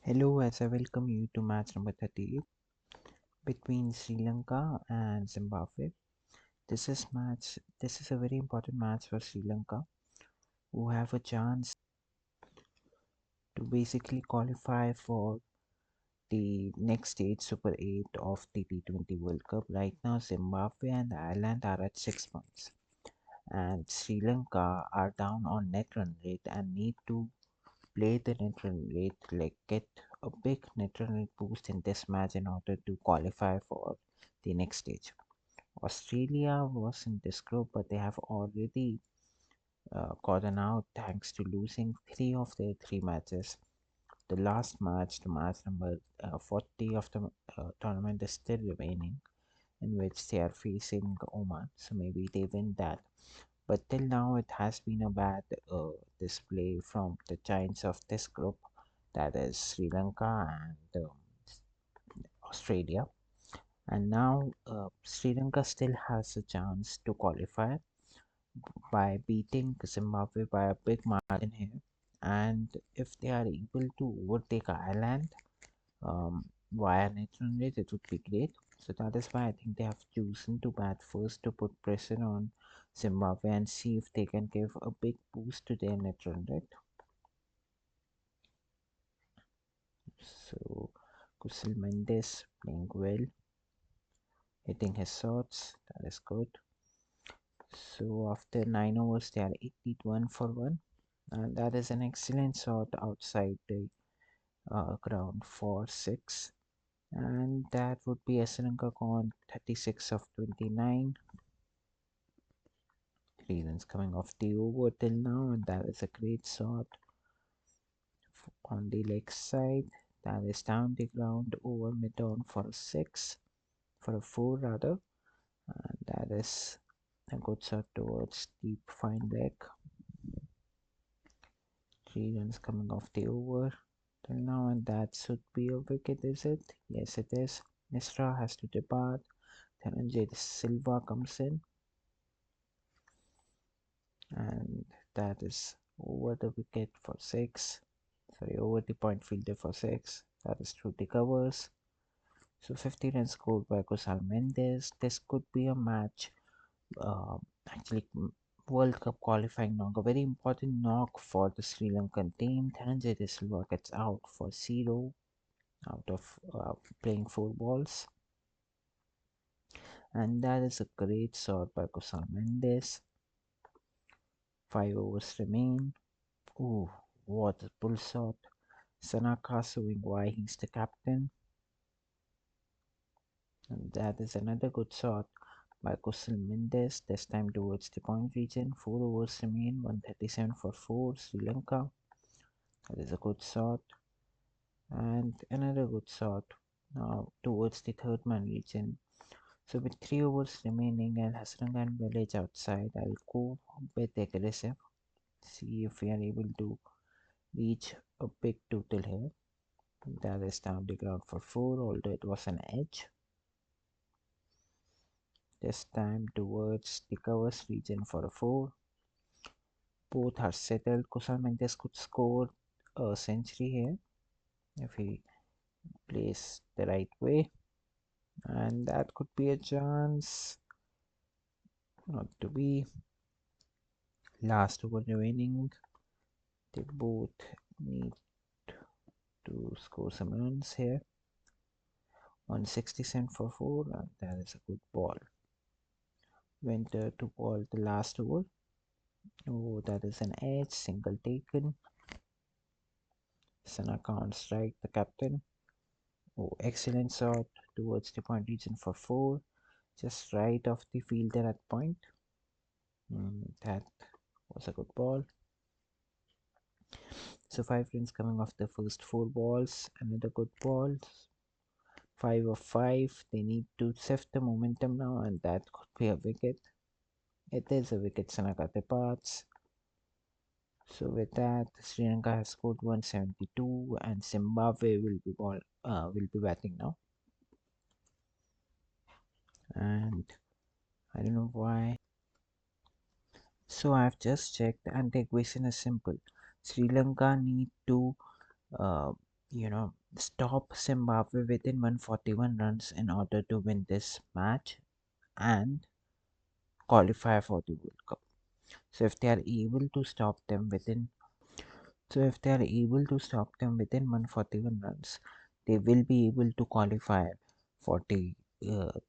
Hello, as I welcome you to match number 38 between Sri Lanka and Zimbabwe. This is a very important match for Sri Lanka, who have a chance to basically qualify for the next stage Super 8 of the T20 World Cup. Right now, Zimbabwe and Ireland are at 6 points, and Sri Lanka are down on net run rate and need to play the net run rate, like get a big net run rate boost in this match in order to qualify for the next stage. Australia was in this group, but they have already gotten out thanks to losing three of their three matches. The last match, the match number 40 of the tournament, is still remaining, in which they are facing Oman. So maybe they win that. But till now, it has been a bad display from the giants of this group, that is Sri Lanka and Australia. And now Sri Lanka still has a chance to qualify by beating Zimbabwe by a big margin here. And if they are able to overtake Ireland via net run rate, it would be great. So that is why I think they have chosen to bat first to put pressure on Zimbabwe and see if they can give a big boost to their net run rate. So Kusal Mendes playing well, hitting his shots. That is good. So after 9 overs, they are 81 for 1, and that is an excellent shot outside the ground for 6. And that would be a Sri Lanka on 36 of 29. 3 runs coming off the over till now, and that is a great shot on the leg side. That is down the ground over mid on for a 6, for a 4 rather, and that is a good shot towards deep fine leg. 3 runs coming off the over till now, and that should be a wicket, is it? Yes, it is. Misra has to depart. Dhananjay Silva comes in, and that is over the wicket for 6. Sorry, over the point fielder for 6. That is through the covers. So 50 runs scored by Kusal Mendes. This could be a match, uh, actually, World Cup qualifying knock, a very important knock for the Sri Lankan team. Dhananjay De Silva gets out for 0 out of playing 4 balls, and that is a great shot by Kusal Mendes. 5 overs remain. Ooh, what a pull shot! Sanaka showing why he's the captain, and that is another good shot by Kusal Mendes, this time towards the point region. 4 overs remain, 137 for 4, Sri Lanka. That is a good shot, and another good shot now towards the third man region. So with 3 overs remaining and Hasranga and Village outside, I'll go a bit aggressive. See if we are able to reach a big total here. That is down the ground for 4, although it was an edge. This time towards the covers region for a 4. Both are settled. Kusal Mendes could score a century here if he plays the right way, and that could be a chance. Not to be. Last over remaining. They both need to score some runs here. 167 for 4, and that is a good ball. Winter to ball the last over. Oh, that is an edge, single taken. Sanaka on strike, the captain. Oh, excellent shot towards the point region for 4, just right off the fielder at point. That was a good ball. So 5 runs coming off the first 4 balls. Another good ball. 5 of 5. They need to shift the momentum now, and that could be a wicket. It is a wicket. Sanaka departs. So with that, Sri Lanka has scored 172, and Zimbabwe will be batting now. And I don't know why. So I've just checked, and the equation is simple. Sri Lanka need to uh, stop Zimbabwe within 141 runs in order to win this match and qualify for the World Cup. So if they are able to stop them within so if they are able to stop them within 141 runs, they will be able to qualify for the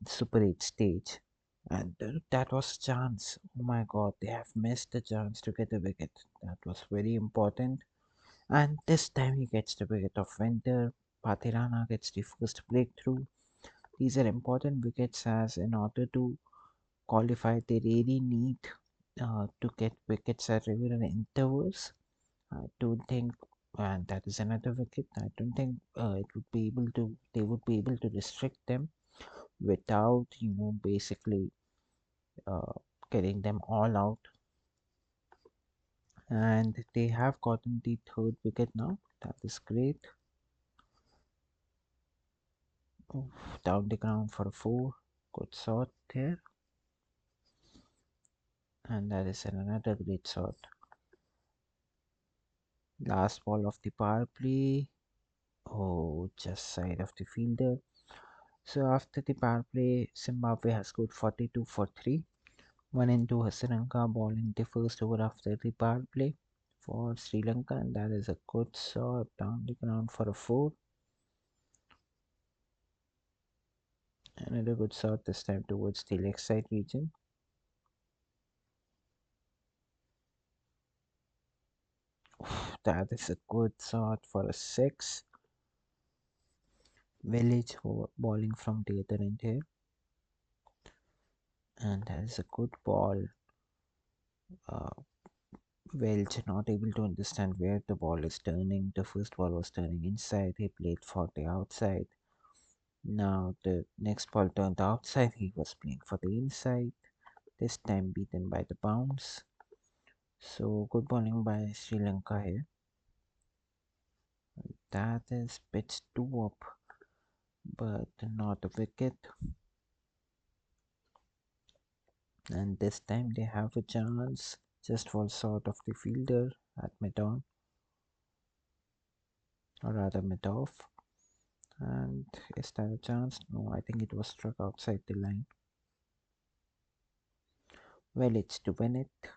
Super 8 stage. And that was a chance. Oh my God, they have missed the chance to get a wicket. That was very important. And this time he gets the wicket of Winter. Patirana gets the first breakthrough. These are important wickets as in order to qualify, they really need to get wickets at regular intervals. I don't think, and that is another wicket. I don't think it would be able to. They would be able to restrict them without, basically uh, getting them all out. And they have gotten the third wicket now. That is great. Oof, down the ground for a four. Good shot there, and that is another great shot. Last ball of the power play. Oh, just side of the fielder. So after the power play, Zimbabwe has scored 42 for 3. One into Srilanka ball in the first over after the power play for Sri Lanka, and that is a good shot down the ground for a 4. Another good shot this time towards the leg side region. That is a good shot for a 6. Village bowling from the other end here, and that is a good ball. Uh, Welch not able to understand where the ball is turning. The first ball was turning inside. He played for the outside. Now the next ball turned outside. He was playing for the inside. This time beaten by the bounce. So good bowling by Sri Lanka here. That is pitch 2 up, but not a wicket. And this time they have a chance. Just fall short of the fielder at mid on, or rather mid off. And is that a chance? No, I think it was struck outside the line. Well, it's to win it.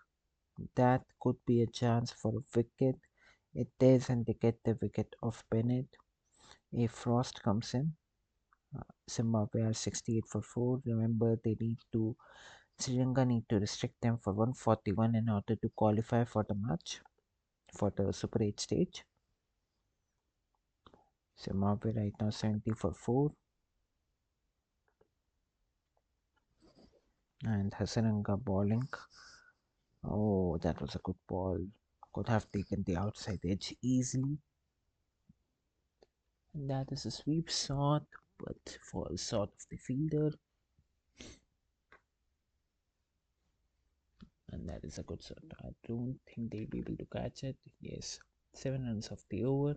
That could be a chance for a wicket. It is, and they get the wicket of Bennett. If Frost comes in, Zimbabwe are 68 for 4. Remember, Sri Lanka need to restrict them for 141 in order to qualify for the match, for the Super 8 stage. Zimbabwe right now 70 for 4. And Hasaranga bowling. Oh, that was a good ball. Could have taken the outside edge easily. And that is a sweep shot, but falls short of the fielder. And that is a good shot. I don't think they'll be able to catch it. Yes, 7 runs of the over.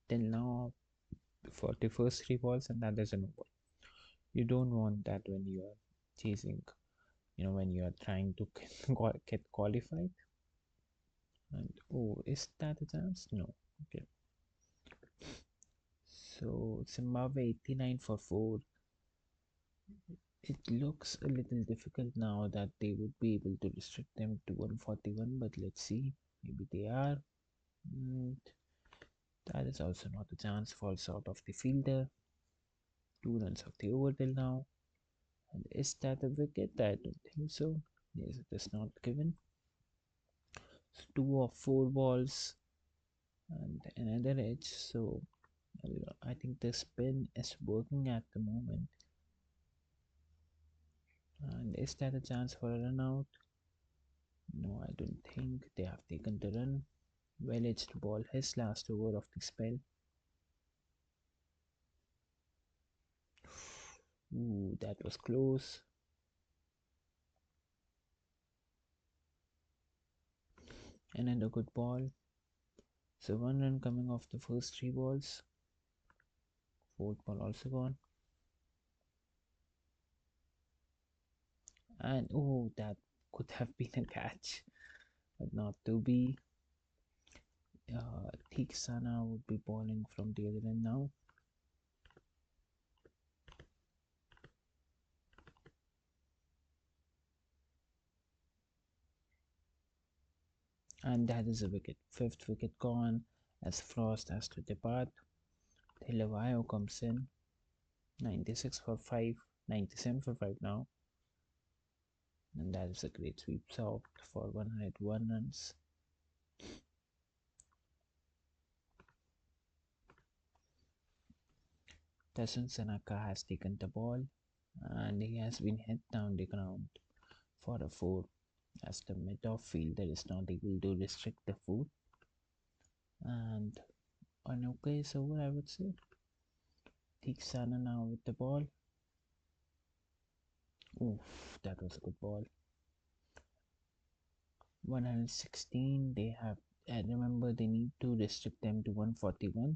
Till now, for the first 3 balls, and that is an over. You don't want that when you are chasing, when you are trying to get qualified. And oh, is that a chance? No. Okay. So Zimbabwe 89 for 4. It looks a little difficult now that they would be able to restrict them to 141, but let's see. Maybe they are. And that is also not a chance. Falls out of the fielder. 2 runs of the over till now. And is that a wicket? I don't think so. Yes, it is not given. So 2 of 4 balls and another edge. So I think the spin is working at the moment. And is that a chance for a run out? No, I don't think they have taken the run. Well edged ball, his last over of the spell. Ooh, that was close. Another good ball. So 1 run coming off the first 3 balls. Fourth ball also gone. And oh, that could have been a catch, but not to be. Thiksana would be bowling from the other end now. And that is a wicket. Fifth wicket gone as Frost has to depart. Thilawayo comes in. 96 for 5, 97 for 5 now. And that is a great sweep soft for 101 runs. Tasun Sanaka has taken the ball and he has been hit down the ground for a 4 as the mid-off fielder is not able to restrict the 4 and an okay over I would say. Tiksana now with the ball. Oof, that was a good ball. 116 they have remember they need to restrict them to 141.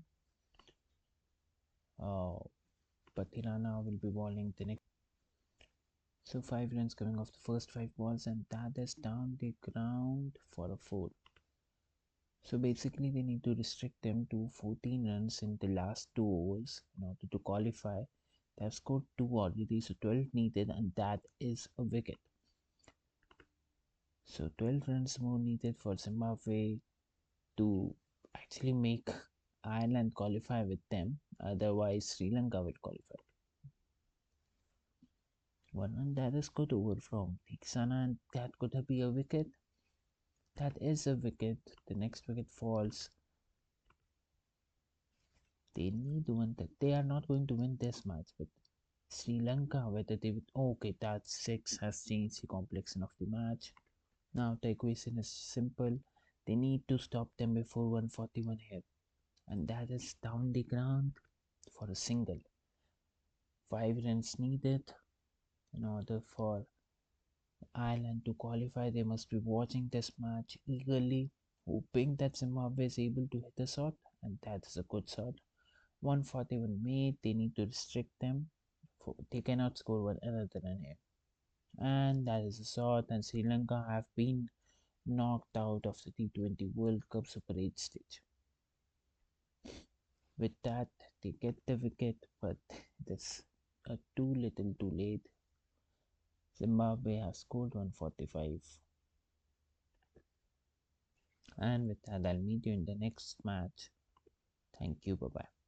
But Tirana will be bowling the next. So 5 runs coming off the first 5 balls and that is down the ground for a 4. So basically they need to restrict them to 14 runs in the last 2 overs in order to qualify. They have scored 2 already, so 12 needed and that is a wicket. So 12 runs more needed for Zimbabwe to actually make Ireland qualify with them. Otherwise, Sri Lanka will qualify. One run that is good over from Tiksana and that could have been a wicket. That is a wicket. The next wicket falls. They need to win that. They are not going to win this match, but Sri Lanka, whether they will. Oh, okay, that 6 has changed the complexion of the match. Now the equation is simple. They need to stop them before 141 here, and that is down the ground for a single. 5 runs needed in order for Ireland to qualify. They must be watching this match eagerly, hoping that Zimbabwe is able to hit a shot, and that is a good shot. 141 made. They need to restrict them. They cannot score one another run here, and that is a shot. And Sri Lanka have been knocked out of the T20 World Cup Super 8 stage. With that, they get the wicket, but it's too little too late. Zimbabwe has scored 145. And with that, I'll meet you in the next match. Thank you. Bye bye.